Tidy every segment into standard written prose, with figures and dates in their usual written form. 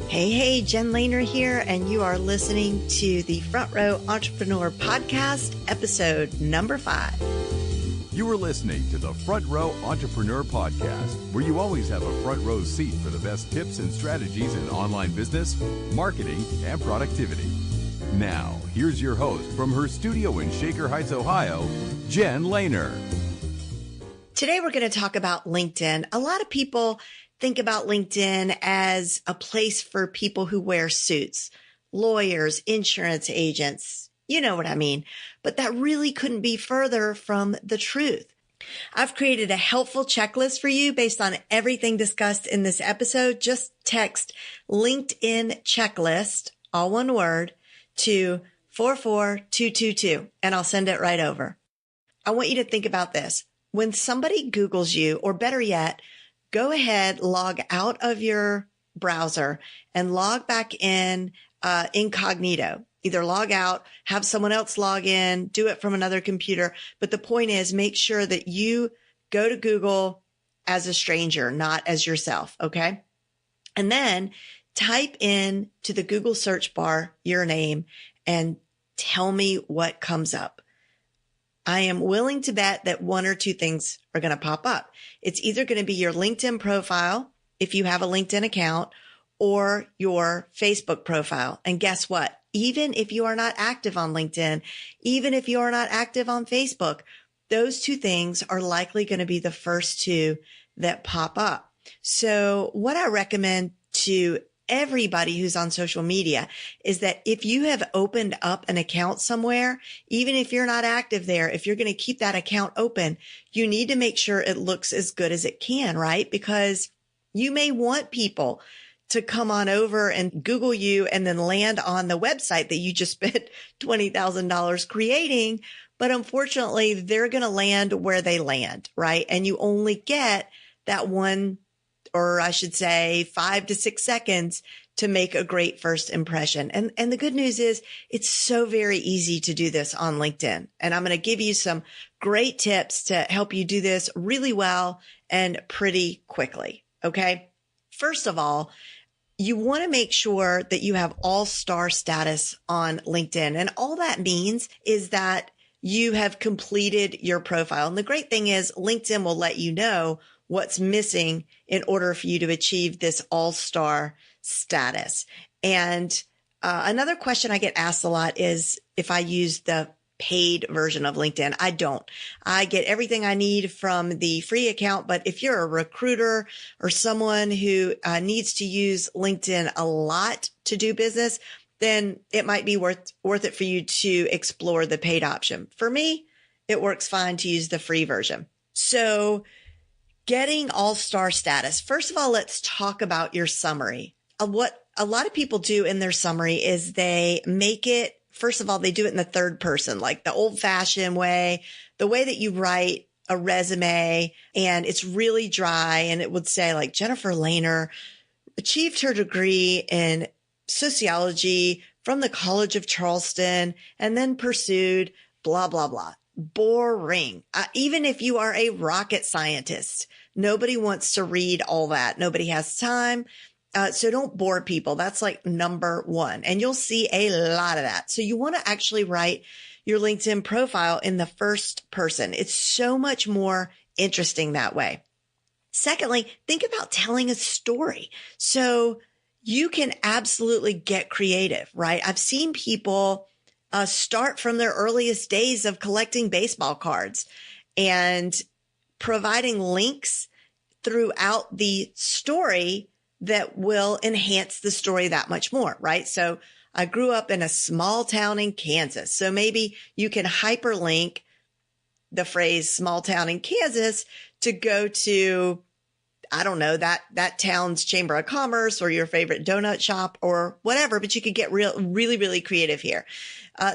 Hey, Jen Lehner here, and you are listening to the Front Row Entrepreneur Podcast, episode number 5. You are listening to the Front Row Entrepreneur Podcast, where you always have a front row seat for the best tips and strategies in online business, marketing, and productivity. Now, here's your host from her studio in Shaker Heights, Ohio, Jen Lehner. Today, we're going to talk about LinkedIn. A lot of people think about LinkedIn as a place for people who wear suits, lawyers, insurance agents. You know what I mean. But that really couldn't be further from the truth. I've created a helpful checklist for you based on everything discussed in this episode. Just text LinkedIn checklist, all one word, to 44222, and I'll send it right over. I want you to think about this. When somebody Googles you, or better yet, go ahead, log out of your browser and log back in incognito. Either log out, have someone else log in, do it from another computer. But the point is, make sure that you go to Google as a stranger, not as yourself. Okay. And then type in to the Google search bar your name and tell me what comes up. I am willing to bet that one or two things are going to pop up. It's either going to be your LinkedIn profile, if you have a LinkedIn account, or your Facebook profile. And guess what? Even if you are not active on LinkedIn, even if you are not active on Facebook, those two things are likely going to be the first two that pop up. So what I recommend to everybody who's on social media is that if you have opened up an account somewhere, even if you're not active there, if you're going to keep that account open, you need to make sure it looks as good as it can, right? Because you may want people to come on over and Google you and then land on the website that you just spent $20,000 creating. But unfortunately, they're going to land where they land, right? And you only get that one, or I should say 5 to 6 seconds to make a great first impression. And the good news is it's so very easy to do this on LinkedIn. And I'm going to give you some great tips to help you do this really well and pretty quickly. Okay. First of all, you want to make sure that you have all-star status on LinkedIn. And all that means is that you have completed your profile. And the great thing is LinkedIn will let you know what's missing in order for you to achieve this all-star status. And another question I get asked a lot is if I use the paid version of LinkedIn. I don't. I get everything I need from the free account. But if you're a recruiter or someone who needs to use LinkedIn a lot to do business, then it might be worth it for you to explore the paid option. For me, it works fine to use the free version. So getting all-star status. First of all, let's talk about your summary. What a lot of people do in their summary is they make it, first of all, they do it in the third person, like the old-fashioned way, the way that you write a resume, and it's really dry. And it would say like Jennifer Lehner achieved her degree in sociology from the College of Charleston and then pursued blah, blah, blah. Boring. Even if you are a rocket scientist, nobody wants to read all that. Nobody has time. So don't bore people. That's like number one. And you'll see a lot of that. So you want to actually write your LinkedIn profile in the first person. It's so much more interesting that way. Secondly, think about telling a story. So you can absolutely get creative, right? I've seen people start from their earliest days of collecting baseball cards and providing links throughout the story that will enhance the story that much more, right? So I grew up in a small town in Kansas. So maybe you can hyperlink the phrase small town in Kansas to go to, I don't know, that town's chamber of commerce or your favorite donut shop or whatever, but you could get really creative here.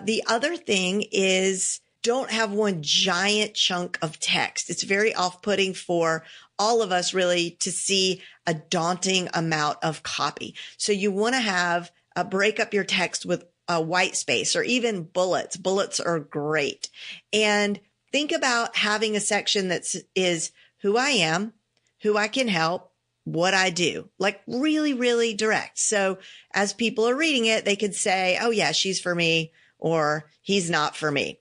The other thing is don't have one giant chunk of text. It's very off-putting for all of us really to see a daunting amount of copy. So you want to have break up your text with a white space or even bullets. Bullets are great. And think about having a section that is who I am, who I can help, what I do, like really, really direct. So as people are reading it, they could say, oh yeah, she's for me, or he's not for me.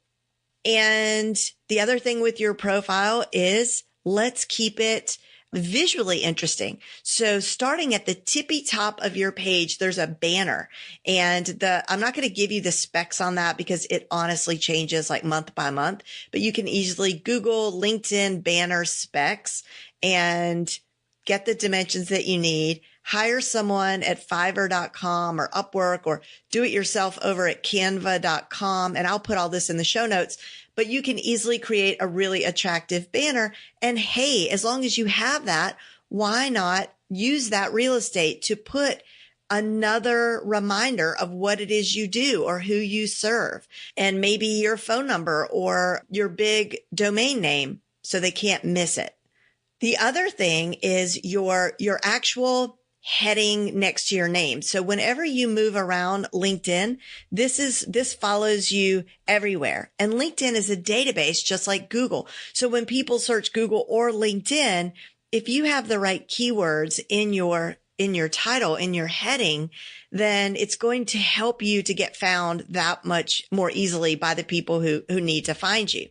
And the other thing with your profile is let's keep it visually interesting. So starting at the tippy top of your page, there's a banner, and I'm not going to give you the specs on that because it honestly changes like month by month, but you can easily Google LinkedIn banner specs and get the dimensions that you need. Hire someone at Fiverr.com or Upwork, or do it yourself over at Canva.com. And I'll put all this in the show notes, but you can easily create a really attractive banner. And hey, as long as you have that, why not use that real estate to put another reminder of what it is you do or who you serve, and maybe your phone number or your big domain name so they can't miss it. The other thing is your actual heading next to your name. So whenever you move around LinkedIn, this follows you everywhere. And LinkedIn is a database just like Google. So when people search Google or LinkedIn, if you have the right keywords in your title, in your heading, then it's going to help you to get found that much more easily by the people who need to find you.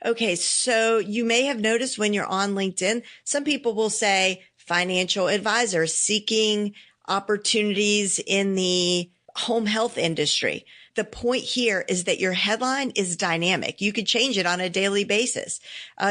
Okay, so you may have noticed when you're on LinkedIn, some people will say financial advisor seeking opportunities in the home health industry. The point here is that your headline is dynamic. You could change it on a daily basis.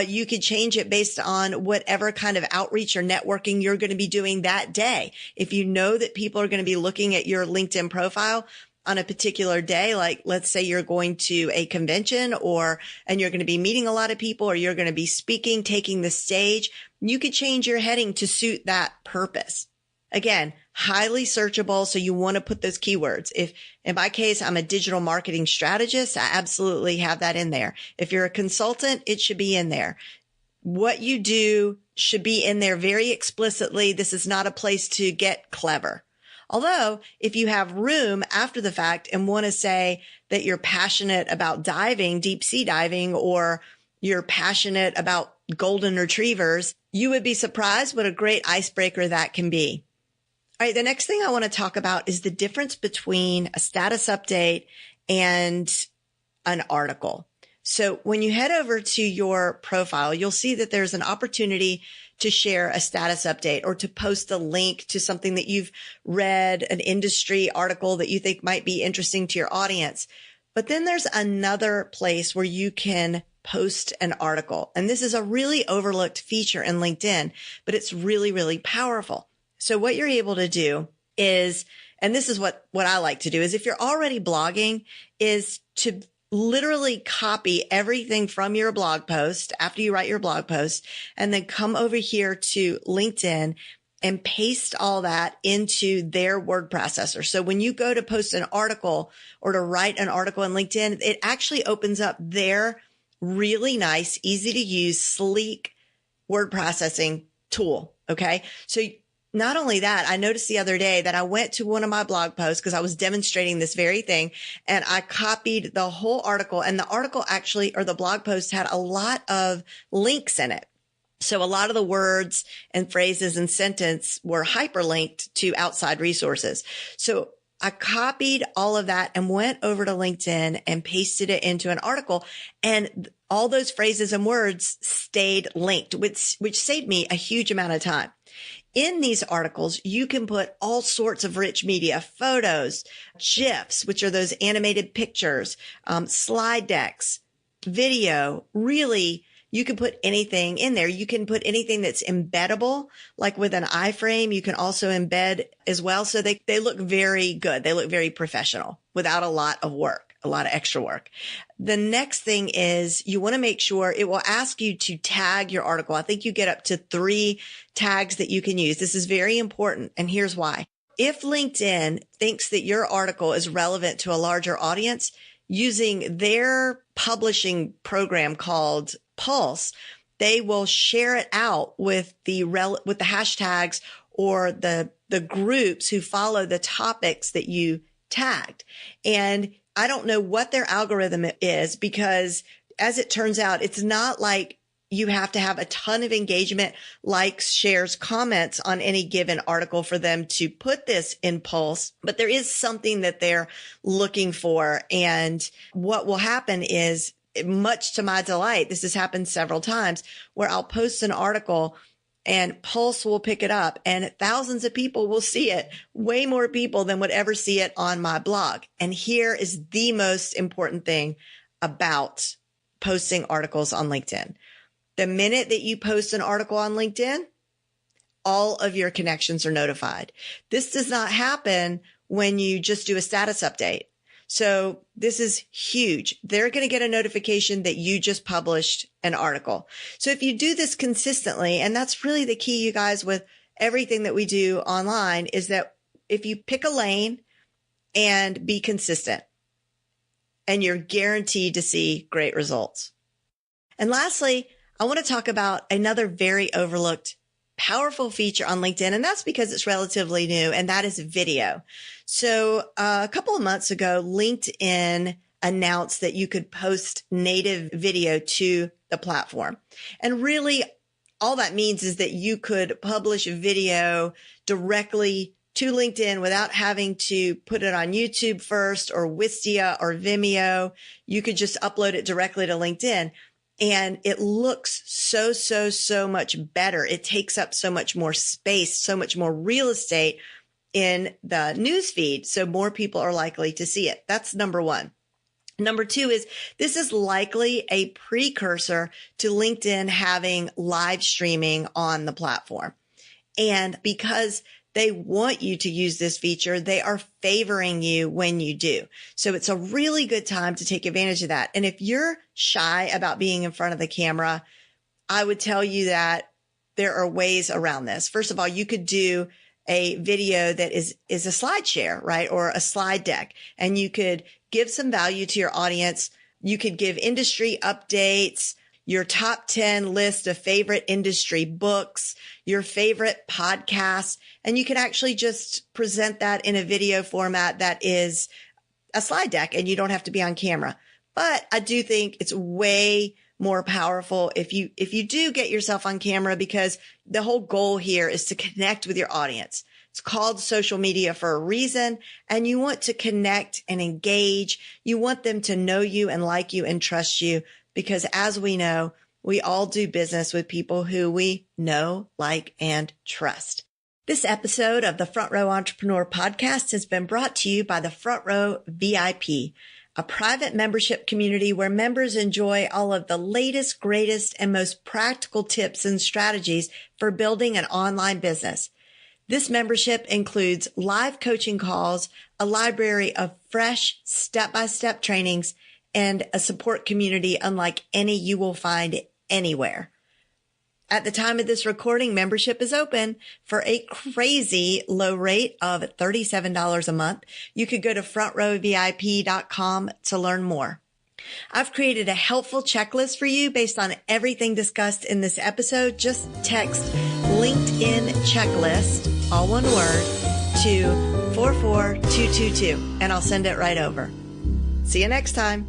You could change it based on whatever kind of outreach or networking you're going to be doing that day. If you know that people are going to be looking at your LinkedIn profile on a particular day, like let's say you're going to a convention and you're going to be meeting a lot of people, or you're going to be speaking, taking the stage, you could change your heading to suit that purpose. Again, highly searchable. So you want to put those keywords. If in my case, I'm a digital marketing strategist, I absolutely have that in there. If you're a consultant, it should be in there. What you do should be in there very explicitly. This is not a place to get clever. Although if you have room after the fact and want to say that you're passionate about diving, deep sea diving, or you're passionate about golden retrievers, you would be surprised what a great icebreaker that can be. All right. The next thing I want to talk about is the difference between a status update and an article. So when you head over to your profile, you'll see that there's an opportunity to share a status update or to post a link to something that you've read, an industry article that you think might be interesting to your audience. But then there's another place where you can post an article. And this is a really overlooked feature in LinkedIn, but it's really, really powerful. So what you're able to do is, and this is what I like to do, is if you're already blogging, is to literally copy everything from your blog post after you write your blog post, and then come over here to LinkedIn and paste all that into their word processor. So when you go to post an article or to write an article in LinkedIn, it actually opens up their really nice, easy to use, sleek word processing tool. Okay. So not only that, I noticed the other day that I went to one of my blog posts because I was demonstrating this very thing, and I copied the whole article, and the article actually, or the blog post, had a lot of links in it. So a lot of the words and phrases and sentence were hyperlinked to outside resources. So I copied all of that and went over to LinkedIn and pasted it into an article, and all those phrases and words stayed linked, which saved me a huge amount of time. In these articles, you can put all sorts of rich media, photos, GIFs, which are those animated pictures, slide decks, video. Really, you can put anything in there. You can put anything that's embeddable, like with an iframe. You can also embed as well. So they look very good. They look very professional without a lot of work, a lot of extra work. The next thing is you want to make sure it will ask you to tag your article. I think you get up to 3 tags that you can use. This is very important, and here's why. If LinkedIn thinks that your article is relevant to a larger audience, using their publishing program called Pulse, they will share it out with the hashtags or the groups who follow the topics that you tagged. And I don't know what their algorithm is, because as it turns out, it's not like you have to have a ton of engagement, likes, shares, comments on any given article for them to put this in Pulse. But there is something that they're looking for. And what will happen is, much to my delight, this has happened several times, where I'll post an article and Pulse will pick it up and thousands of people will see it, way more people than would ever see it on my blog. And here is the most important thing about posting articles on LinkedIn. The minute that you post an article on LinkedIn, all of your connections are notified. This does not happen when you just do a status update. So this is huge. They're going to get a notification that you just published an article. So if you do this consistently, and that's really the key, you guys, with everything that we do online, is that if you pick a lane and be consistent, and you're guaranteed to see great results. And lastly, I want to talk about another very overlooked, powerful feature on LinkedIn, and that's because it's relatively new, and that is video. So a couple of months ago, LinkedIn announced that you could post native video to the platform. And really, all that means is that you could publish a video directly to LinkedIn without having to put it on YouTube first or Wistia or Vimeo. You could just upload it directly to LinkedIn. And it looks so much better. It takes up so much more space, so much more real estate in the news feed. So more people are likely to see it. That's number one. Number two is this is likely a precursor to LinkedIn having live streaming on the platform. And because they want you to use this feature, they are favoring you when you do. So it's a really good time to take advantage of that. And if you're shy about being in front of the camera, I would tell you that there are ways around this. First of all, you could do a video that is a slide share, right? Or a slide deck, and you could give some value to your audience. You could give industry updates, your top 10 list of favorite industry books, your favorite podcasts, and you can actually just present that in a video format that is a slide deck and you don't have to be on camera. But I do think it's way more powerful if you do get yourself on camera, because the whole goal here is to connect with your audience. It's called social media for a reason, and you want to connect and engage. You want them to know you and like you and trust you, because as we know, we all do business with people who we know, like, and trust. This episode of the Front Row Entrepreneur Podcast has been brought to you by the Front Row VIP, a private membership community where members enjoy all of the latest, greatest, and most practical tips and strategies for building an online business. This membership includes live coaching calls, a library of fresh step-by-step trainings, and a support community unlike any you will find anywhere. At the time of this recording, membership is open for a crazy low rate of $37 a month. You could go to frontrowvip.com to learn more. I've created a helpful checklist for you based on everything discussed in this episode. Just text LinkedIn checklist, all one word, to 44222, and I'll send it right over. See you next time.